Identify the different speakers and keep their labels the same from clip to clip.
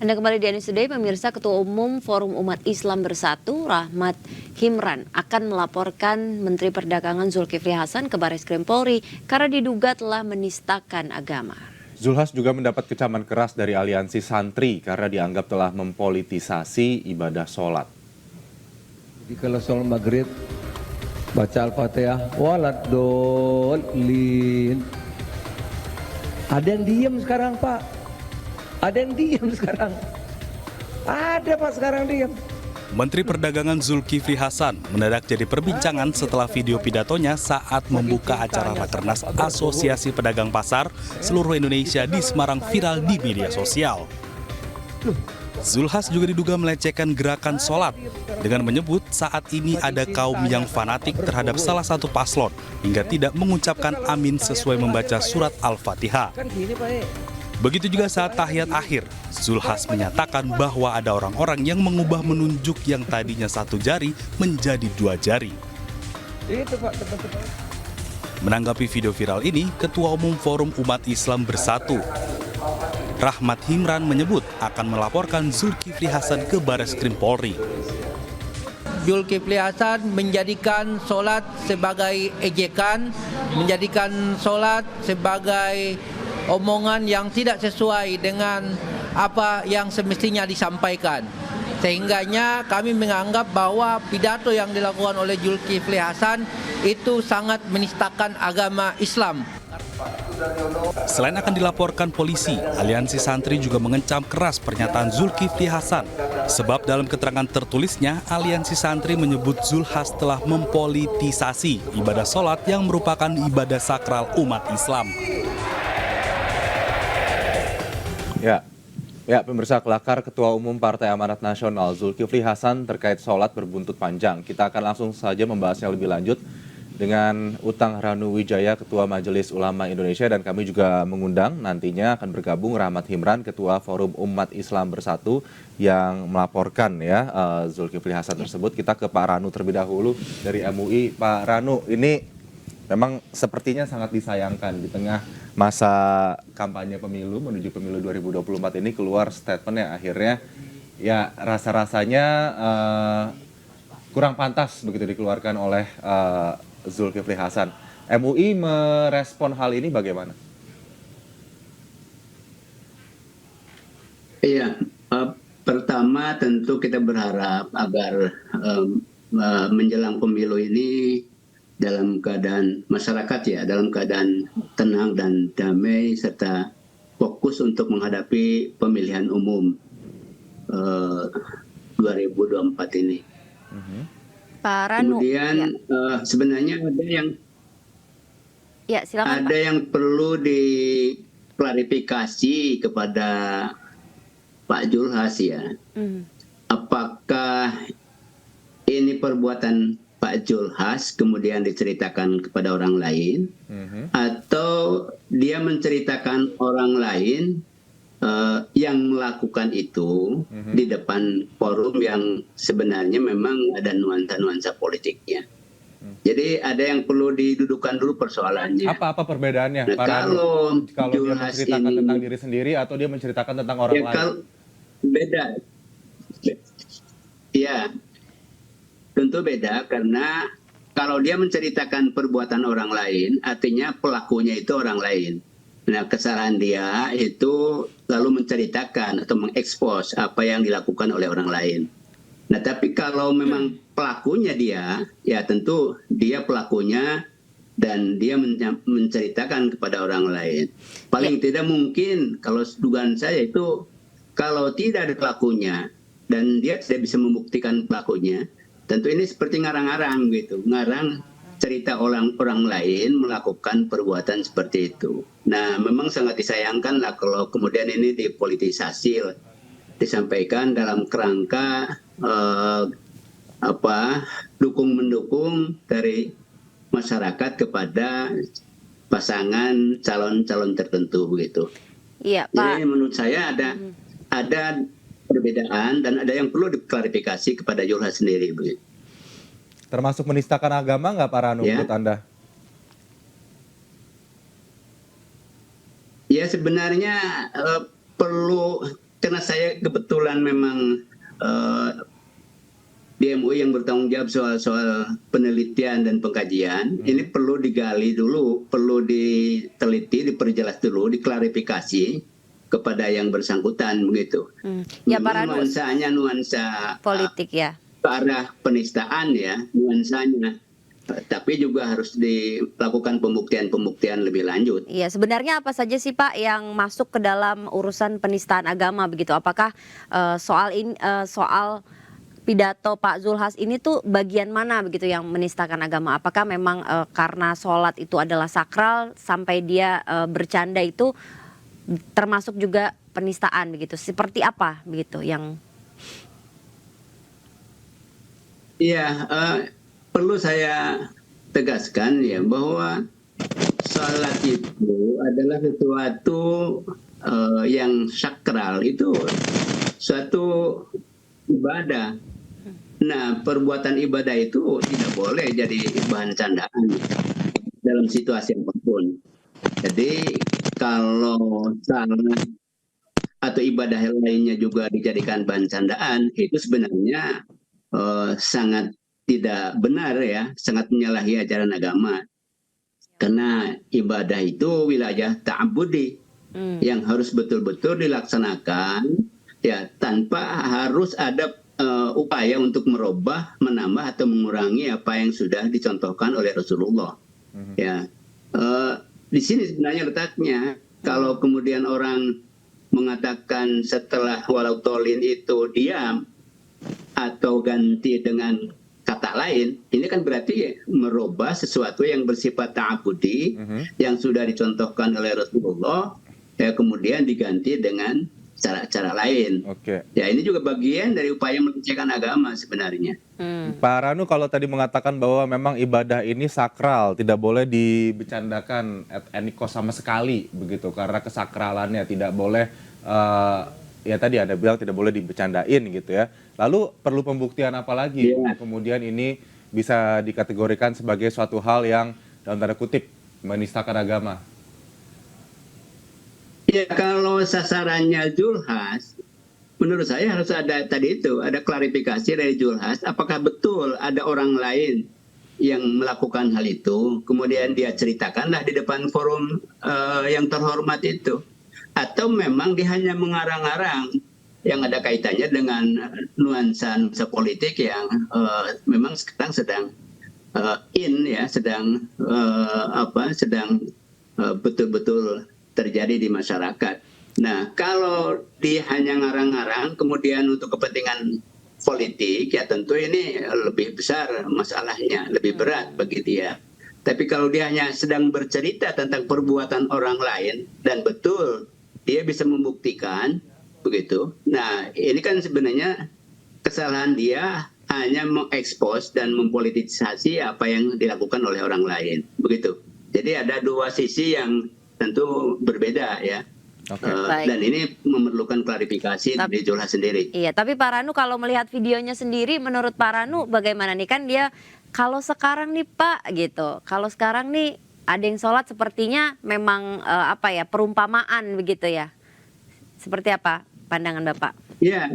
Speaker 1: Anda kembali di News Today, pemirsa. Ketua Umum Forum Umat Islam Bersatu, Rahmat Himran, akan melaporkan Menteri Perdagangan Zulkifli Hasan ke Barreskrim Polri karena diduga telah menistakan agama.
Speaker 2: Zulhas juga mendapat kecaman keras dari aliansi santri karena dianggap telah mempolitisasi ibadah sholat.
Speaker 3: Jadi kalau sholat maghrib, baca Al-Fatihah, waladolin. Ada yang diem sekarang, Pak. Ada yang diam sekarang. Ada Pak sekarang diam.
Speaker 4: Menteri Perdagangan Zulkifli Hasan mendadak jadi perbincangan setelah video pidatonya saat membuka acara Rakernas Asosiasi Pedagang Pasar seluruh Indonesia di Semarang viral di media sosial. Zulhas juga diduga melecehkan gerakan sholat dengan menyebut saat ini ada kaum yang fanatik terhadap salah satu paslon hingga tidak mengucapkan amin sesuai membaca surat Al-Fatihah. Begitu juga saat tahiyat akhir, Zulhas menyatakan bahwa ada orang-orang yang mengubah menunjuk yang tadinya 1 jari menjadi 2 jari. Menanggapi video viral ini, Ketua Umum Forum Umat Islam Bersatu, Rahmat Himran menyebut akan melaporkan Zulkifli Hasan ke Barreskrim Polri.
Speaker 5: Zulkifli Hasan menjadikan sholat sebagai ejekan, menjadikan sholat sebagai omongan yang tidak sesuai dengan apa yang semestinya disampaikan. Sehingganya kami menganggap bahwa pidato yang dilakukan oleh Zulkifli Hasan itu sangat menistakan agama Islam.
Speaker 4: Selain akan dilaporkan polisi, aliansi santri juga mengecam keras pernyataan Zulkifli Hasan. Sebab dalam keterangan tertulisnya, aliansi santri menyebut Zulhas telah mempolitisasi ibadah sholat yang merupakan ibadah sakral umat Islam.
Speaker 2: Ya, pemirsa, kelakar Ketua Umum Partai Amanat Nasional Zulkifli Hasan terkait sholat berbuntut panjang. Kita akan langsung saja membahasnya lebih lanjut dengan Utang Ranu Wijaya, Ketua Majelis Ulama Indonesia, dan kami juga mengundang nantinya akan bergabung Rahmat Himran, Ketua Forum Umat Islam Bersatu yang melaporkan Zulkifli Hasan tersebut. Kita ke Pak Ranu terlebih dahulu dari MUI. Pak Ranu, ini memang sepertinya sangat disayangkan di tengah masa kampanye pemilu menuju pemilu 2024 ini keluar statement yang akhirnya ya rasa-rasanya kurang pantas begitu dikeluarkan oleh Zulkifli Hasan. MUI merespon hal ini bagaimana?
Speaker 6: Iya, pertama tentu kita berharap agar menjelang pemilu ini dalam keadaan masyarakat dalam keadaan tenang dan damai serta fokus untuk menghadapi pemilihan umum 2024 ini.
Speaker 1: Pak Ranu,
Speaker 6: kemudian sebenarnya
Speaker 1: silakan,
Speaker 6: ada yang perlu diklarifikasi kepada Pak Zulhas ya. Apakah ini perbuatan Pak Zulhas kemudian diceritakan kepada orang lain, atau dia menceritakan orang lain yang melakukan itu di depan forum yang sebenarnya memang ada nuansa-nuansa politiknya. Jadi ada yang perlu didudukan dulu persoalannya.
Speaker 2: Apa perbedaannya?
Speaker 6: Nah,
Speaker 2: Pak Ranu, kalau dia
Speaker 6: Zulhas
Speaker 2: menceritakan tentang diri sendiri atau dia menceritakan tentang orang lain?
Speaker 6: Beda. Ya. Tentu beda karena kalau dia menceritakan perbuatan orang lain, artinya pelakunya itu orang lain. Nah, kesalahan dia itu lalu menceritakan atau mengekspos apa yang dilakukan oleh orang lain. Nah, tapi kalau memang pelakunya dia, ya tentu dia pelakunya dan dia menceritakan kepada orang lain. Paling tidak mungkin kalau dugaan saya itu kalau tidak ada pelakunya dan dia tidak bisa membuktikan pelakunya, tentu ini seperti ngarang-ngarang gitu, ngarang cerita orang lain melakukan perbuatan seperti itu. Nah, memang sangat disayangkan lah kalau kemudian ini dipolitisasi, disampaikan dalam kerangka dukung-mendukung dari masyarakat kepada pasangan calon-calon tertentu begitu.
Speaker 1: Iya, Pak.
Speaker 6: Jadi menurut saya ada perbedaan dan ada yang perlu diklarifikasi kepada Zulhas sendiri begitu.
Speaker 2: Termasuk menistakan agama nggak Pak Ranu menurut Anda?
Speaker 6: Ya sebenarnya perlu karena saya kebetulan memang di MUI yang bertanggung jawab soal penelitian dan pengkajian, ini perlu digali dulu, perlu diteliti, diperjelas dulu, diklarifikasi kepada yang bersangkutan begitu.
Speaker 1: Ya, Pak
Speaker 6: Memang
Speaker 1: Ranu,
Speaker 6: nuansa
Speaker 1: politik ya.
Speaker 6: ke arah penistaan ya, nuansanya. Tapi juga harus dilakukan pembuktian lebih lanjut.
Speaker 1: Iya, sebenarnya apa saja sih Pak yang masuk ke dalam urusan penistaan agama begitu? Apakah soal pidato Pak Zulhas ini tuh bagian mana begitu yang menistakan agama? Apakah memang karena sholat itu adalah sakral sampai dia bercanda itu termasuk juga penistaan begitu? Seperti apa begitu yang?
Speaker 6: Iya, perlu saya tegaskan ya bahwa salat itu adalah sesuatu yang sakral, itu suatu ibadah. Nah, perbuatan ibadah itu tidak boleh jadi bahan candaan dalam situasi apapun. Jadi kalau salat atau ibadah lainnya juga dijadikan bahan candaan, itu sebenarnya sangat tidak benar ya, sangat menyalahi ajaran agama. Karena ibadah itu wilayah ta'abudi yang harus betul-betul dilaksanakan ya, tanpa harus ada upaya untuk merubah, menambah atau mengurangi apa yang sudah dicontohkan oleh Rasulullah. Ya, di sini sebenarnya letaknya. Kalau kemudian orang mengatakan setelah walau tolin itu diam atau ganti dengan kata lain, ini kan berarti merubah sesuatu yang bersifat ta'abudi yang sudah dicontohkan oleh Rasulullah, ya kemudian diganti dengan cara-cara lain. Ya ini juga bagian dari upaya melecehkan agama sebenarnya.
Speaker 2: Pak Ranu, kalau tadi mengatakan bahwa memang ibadah ini sakral, tidak boleh dibecandakan etniko sama sekali begitu, karena kesakralannya tidak boleh ya tadi Anda bilang tidak boleh dibecandain gitu ya. Lalu perlu pembuktian apa lagi kemudian ini bisa dikategorikan sebagai suatu hal yang dalam tanda kutip menistakan agama?
Speaker 6: Ya kalau sasarannya Zulhas, menurut saya harus ada tadi itu, ada klarifikasi dari Zulhas, apakah betul ada orang lain yang melakukan hal itu, kemudian dia ceritakanlah di depan forum yang terhormat itu. Atau memang dia hanya mengarang-arang yang ada kaitannya dengan nuansa politik yang memang sekarang sedang sedang betul-betul terjadi di masyarakat. Nah, kalau dia hanya ngarang-ngarang kemudian untuk kepentingan politik, ya tentu ini lebih besar masalahnya, lebih berat bagi dia. Tapi kalau dia hanya sedang bercerita tentang perbuatan orang lain dan betul dia bisa membuktikan begitu. Nah, ini kan sebenarnya kesalahan dia hanya mengekspos dan mempolitisasi apa yang dilakukan oleh orang lain, begitu. Jadi ada dua sisi yang tentu berbeda ya. Dan ini memerlukan klarifikasi dari Zulhas sendiri.
Speaker 1: Iya, tapi Pak Ranu kalau melihat videonya sendiri, menurut Pak Ranu bagaimana nih? Kan dia kalau sekarang nih Pak gitu, kalau sekarang nih ada yang sholat sepertinya memang perumpamaan begitu ya. Seperti apa pandangan Bapak?
Speaker 6: Iya.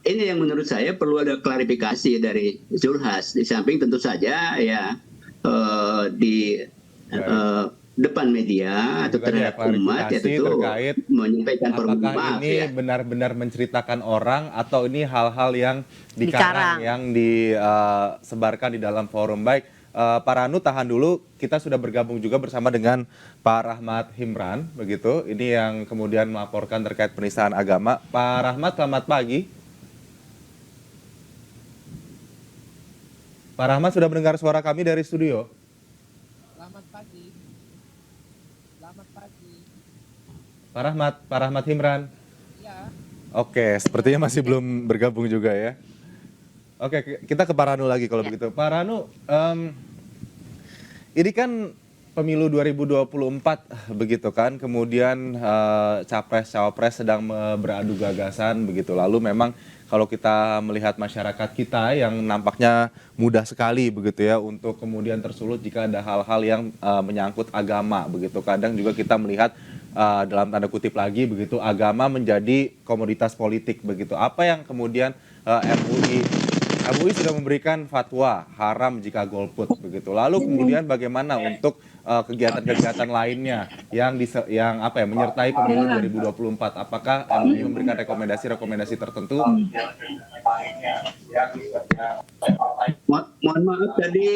Speaker 6: Ini yang menurut saya perlu ada klarifikasi dari Zulhas. Di samping tentu saja ya di depan media atau terhadap umat ya tentu menyampaikan permohonan maaf.
Speaker 2: Ini benar-benar menceritakan orang atau ini hal-hal yang dikarang yang disebarkan di dalam forum. Baik. Pak Ranu tahan dulu, kita sudah bergabung juga bersama dengan Pak Rahmat Himran, begitu. Ini yang kemudian melaporkan terkait penistaan agama. Pak Rahmat, selamat pagi. Pak Rahmat sudah mendengar suara kami dari studio?
Speaker 5: Selamat pagi. Selamat pagi.
Speaker 2: Pak Rahmat Himran.
Speaker 5: Ya.
Speaker 2: Oke, sepertinya masih belum bergabung juga ya. Oke, kita ke Pak Ranu lagi kalau begitu. Pak Ranu, ini kan pemilu 2024 begitu kan, kemudian capres-cawapres sedang beradu gagasan begitu. Lalu memang kalau kita melihat masyarakat kita yang nampaknya mudah sekali begitu ya untuk kemudian tersulut jika ada hal-hal yang menyangkut agama begitu. Kadang juga kita melihat dalam tanda kutip lagi begitu agama menjadi komoditas politik begitu. Apa yang kemudian MUI sudah memberikan fatwa haram jika golput begitu. Lalu kemudian bagaimana untuk kegiatan-kegiatan lainnya yang menyertai pemilu 2024? Apakah MUI memberikan rekomendasi tertentu?
Speaker 6: Mohon maaf tadi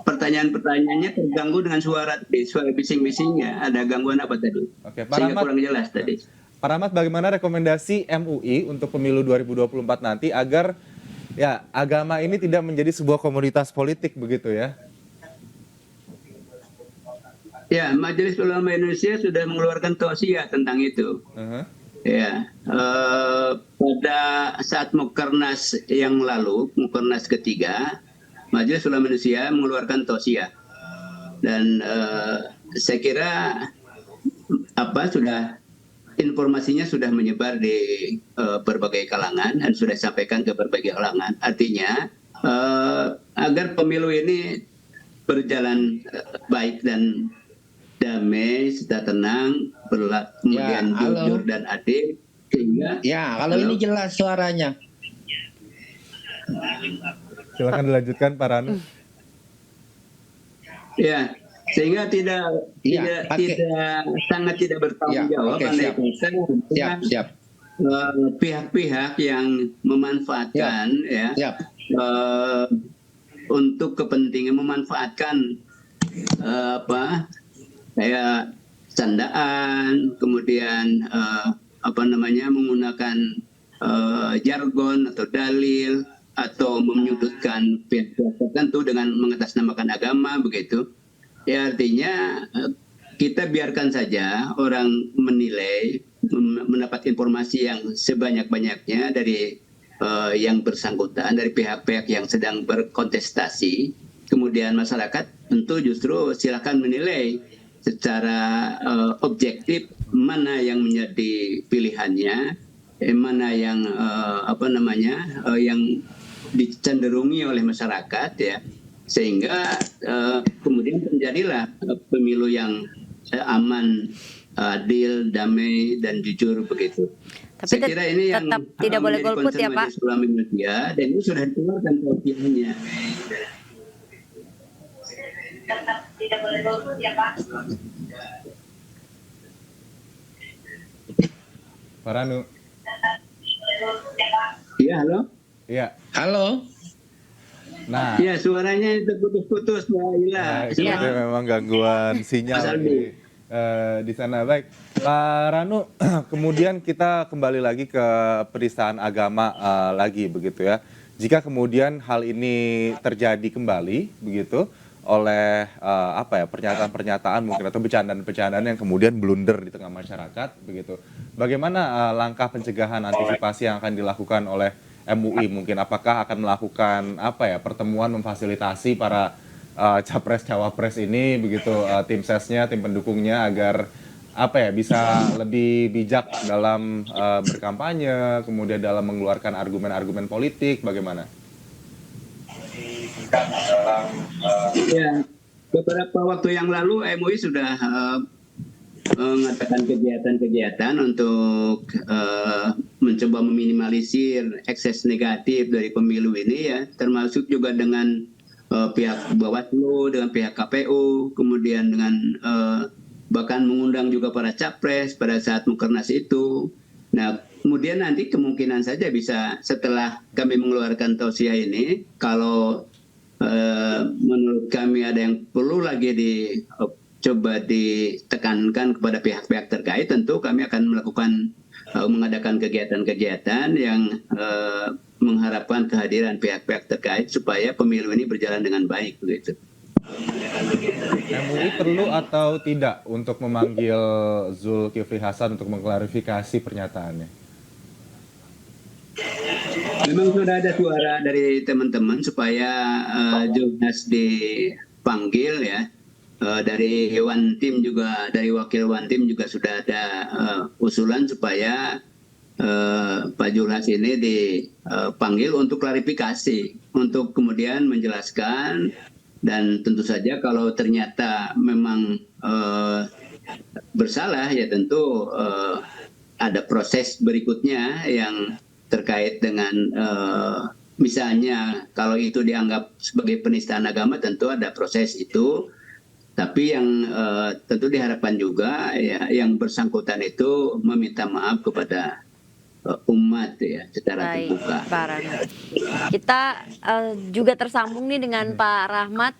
Speaker 6: pertanyaan-pertanyaannya terganggu dengan suara bising-bisingnya. Ada gangguan apa tadi?
Speaker 2: Oke, Pak
Speaker 6: Sehingga
Speaker 2: Rahmat,
Speaker 6: kurang jelas tadi.
Speaker 2: Pak Rahmat, bagaimana rekomendasi MUI untuk pemilu 2024 nanti agar ya agama ini tidak menjadi sebuah komoditas politik begitu ya?
Speaker 6: Ya, Majelis Ulama Indonesia sudah mengeluarkan tausiah tentang itu. Ya, pada saat Mukernas yang lalu, Mukernas ketiga, Majelis Ulama Indonesia mengeluarkan tausiah, dan saya kira informasinya sudah menyebar di berbagai kalangan dan sudah disampaikan ke berbagai kalangan. Artinya agar pemilu ini berjalan baik dan damai, serta tenang, kemudian jujur dan adil, sehingga
Speaker 5: ini jelas suaranya.
Speaker 2: Silakan dilanjutkan Pak Ranu.
Speaker 6: Ya, sehingga sangat tidak bertanggung jawab pihak-pihak yang memanfaatkan untuk kepentingan, memanfaatkan kayak candaan, kemudian menggunakan jargon atau dalil atau menyudutkan pihak tertentu dengan mengatasnamakan agama begitu. Ya, artinya kita biarkan saja orang menilai, mendapat informasi yang sebanyak-banyaknya dari yang bersangkutan, dari pihak-pihak yang sedang berkontestasi. Kemudian masyarakat tentu justru silakan menilai secara objektif mana yang menjadi pilihannya, mana yang yang dicenderungi oleh masyarakat ya, sehingga kemudian terjadilah pemilu yang aman, adil, damai dan jujur begitu.
Speaker 1: Tapi
Speaker 6: saya kira ini yang
Speaker 1: tidak boleh golput ya Pak.
Speaker 6: Dan itu sudah dikeluarkan tausiahnya.
Speaker 7: Tidak boleh golput ya Pak.
Speaker 2: Pak Ranu.
Speaker 6: Iya, halo.
Speaker 2: Iya.
Speaker 5: Halo.
Speaker 2: Nah,
Speaker 6: ya suaranya itu putus-putus,
Speaker 2: nah, itu memang gangguan sinyal di sana. Baik, Pak Ranu, kemudian kita kembali lagi ke penistaan agama lagi begitu ya. Jika kemudian hal ini terjadi kembali begitu oleh pernyataan-pernyataan mungkin atau bercandaan-bercandaan yang kemudian blunder di tengah masyarakat begitu. Bagaimana langkah pencegahan antisipasi yang akan dilakukan oleh MUI? Mungkin apakah akan melakukan pertemuan memfasilitasi para capres cawapres ini begitu, tim sesnya, tim pendukungnya agar bisa lebih bijak dalam berkampanye, kemudian dalam mengeluarkan argumen-argumen politik, bagaimana?
Speaker 6: Ya, beberapa waktu yang lalu MUI sudah mengadakan kegiatan-kegiatan untuk mencoba meminimalisir ekses negatif dari pemilu ini ya, termasuk juga dengan pihak Bawaslu, dengan pihak KPU, kemudian dengan bahkan mengundang juga para capres pada saat Mukernas itu. Nah, kemudian nanti kemungkinan saja bisa setelah kami mengeluarkan tausiah ini, kalau menurut kami ada yang perlu lagi coba ditekankan kepada pihak-pihak terkait, tentu kami akan mengadakan kegiatan-kegiatan yang mengharapkan kehadiran pihak-pihak terkait supaya pemilu ini berjalan dengan baik begitu.
Speaker 2: MUI perlu atau tidak untuk memanggil Zulkifli Hasan untuk mengklarifikasi pernyataannya?
Speaker 6: Memang sudah ada suara dari teman-teman supaya Zulkifli dipanggil ya. Dari One Team juga, dari wakil One Team juga sudah ada usulan supaya Pak Zulkifli ini dipanggil untuk klarifikasi, untuk kemudian menjelaskan, dan tentu saja kalau ternyata memang bersalah ya tentu ada proses berikutnya yang terkait dengan misalnya kalau itu dianggap sebagai penistaan agama tentu ada proses itu. Tapi yang tentu diharapkan juga ya yang bersangkutan itu meminta maaf kepada umat ya secara
Speaker 1: Baik,
Speaker 6: terbuka.
Speaker 1: Pak Rahmat. Kita juga tersambung nih dengan Pak Rahmat.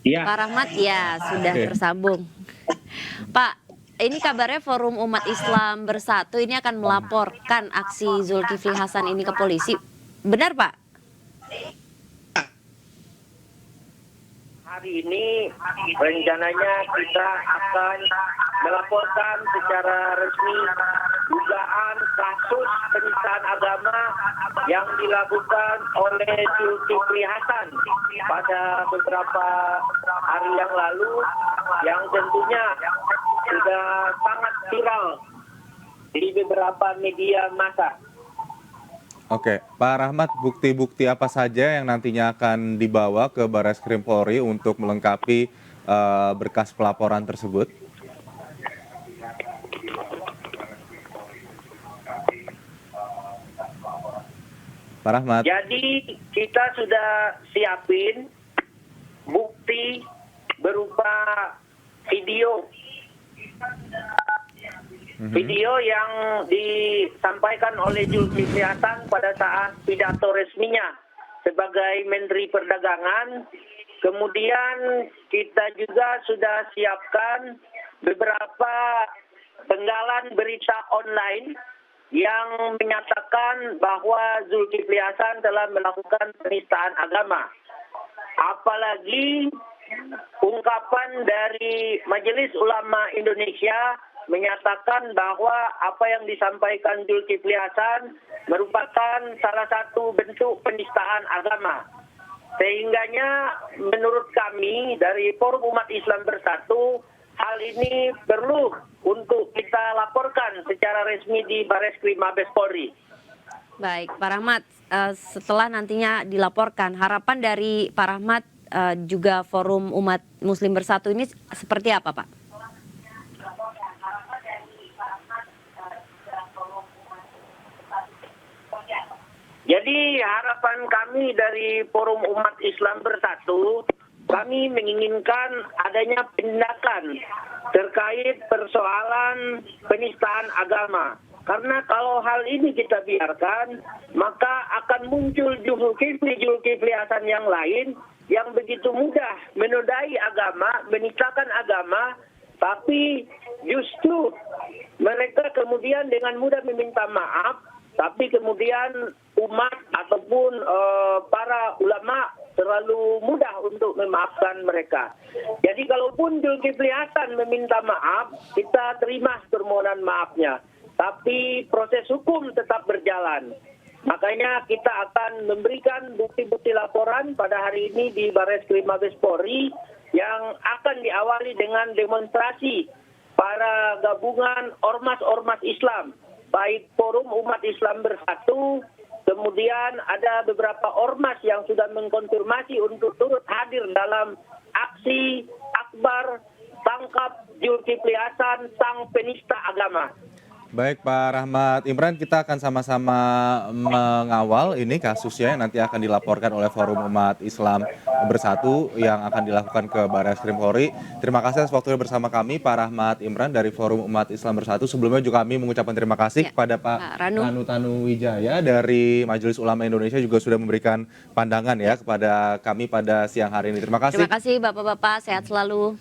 Speaker 8: Iya.
Speaker 1: Pak Rahmat ya sudah tersambung. Pak, ini kabarnya Forum Umat Islam Bersatu ini akan melaporkan aksi Zulkifli Hasan ini ke polisi. Benar, Pak?
Speaker 8: Hari ini rencananya kita akan melaporkan secara resmi dugaan kasus penistaan agama yang dilakukan oleh Zulkifli Hasan pada beberapa hari yang lalu, yang tentunya sudah sangat viral di beberapa media massa.
Speaker 2: Oke, Pak Rahmat, bukti-bukti apa saja yang nantinya akan dibawa ke Barreskrim Polri untuk melengkapi berkas pelaporan tersebut? Pak Rahmat.
Speaker 8: Jadi kita sudah siapin bukti berupa video. Video yang disampaikan oleh Zulkifli Hasan pada saat pidato resminya sebagai Menteri Perdagangan. Kemudian kita juga sudah siapkan beberapa penggalan berita online yang menyatakan bahwa Zulkifli Hasan telah melakukan penistaan agama. Apalagi ungkapan dari Majelis Ulama Indonesia menyatakan bahwa apa yang disampaikan Zulkifli Hasan merupakan salah satu bentuk penistaan agama. Sehingganya menurut kami dari Forum Umat Islam Bersatu, hal ini perlu untuk kita laporkan secara resmi di Barreskrim Mabes Polri.
Speaker 1: Baik, Pak Rahmat, setelah nantinya dilaporkan, harapan dari Pak Rahmat juga Forum Umat Muslim Bersatu ini seperti apa, Pak?
Speaker 8: Jadi harapan kami dari Forum Umat Islam Bersatu, kami menginginkan adanya tindakan terkait persoalan penistaan agama. Karena kalau hal ini kita biarkan, maka akan muncul Zulkifli Hasan yang lain yang begitu mudah menodai agama, menistakan agama, tapi justru mereka kemudian dengan mudah meminta maaf, tapi kemudian umat ataupun para ulama terlalu mudah untuk memaafkan mereka. Jadi kalaupun Zulkifli Hasan meminta maaf, kita terima permohonan maafnya. Tapi proses hukum tetap berjalan. Makanya kita akan memberikan bukti-bukti laporan pada hari ini di Barreskrim Mabes Polri yang akan diawali dengan demonstrasi para gabungan ormas-ormas Islam, baik Forum Umat Islam Bersatu, kemudian ada beberapa ormas yang sudah mengkonfirmasi untuk turut hadir dalam aksi akbar tangkap Zulkifli Hasan, sang penista agama.
Speaker 2: Baik Pak Rahmat Imran, kita akan sama-sama mengawal ini kasusnya yang nanti akan dilaporkan oleh Forum Umat Islam Bersatu yang akan dilakukan ke Barreskrim Polri. Terima kasih atas waktunya bersama kami Pak Rahmat Imran dari Forum Umat Islam Bersatu. Sebelumnya juga kami mengucapkan terima kasih kepada Pak Ranu Tanuwijaya dari Majelis Ulama Indonesia juga sudah memberikan pandangan ya kepada kami pada siang hari ini. Terima kasih.
Speaker 1: Terima kasih Bapak-Bapak, sehat selalu.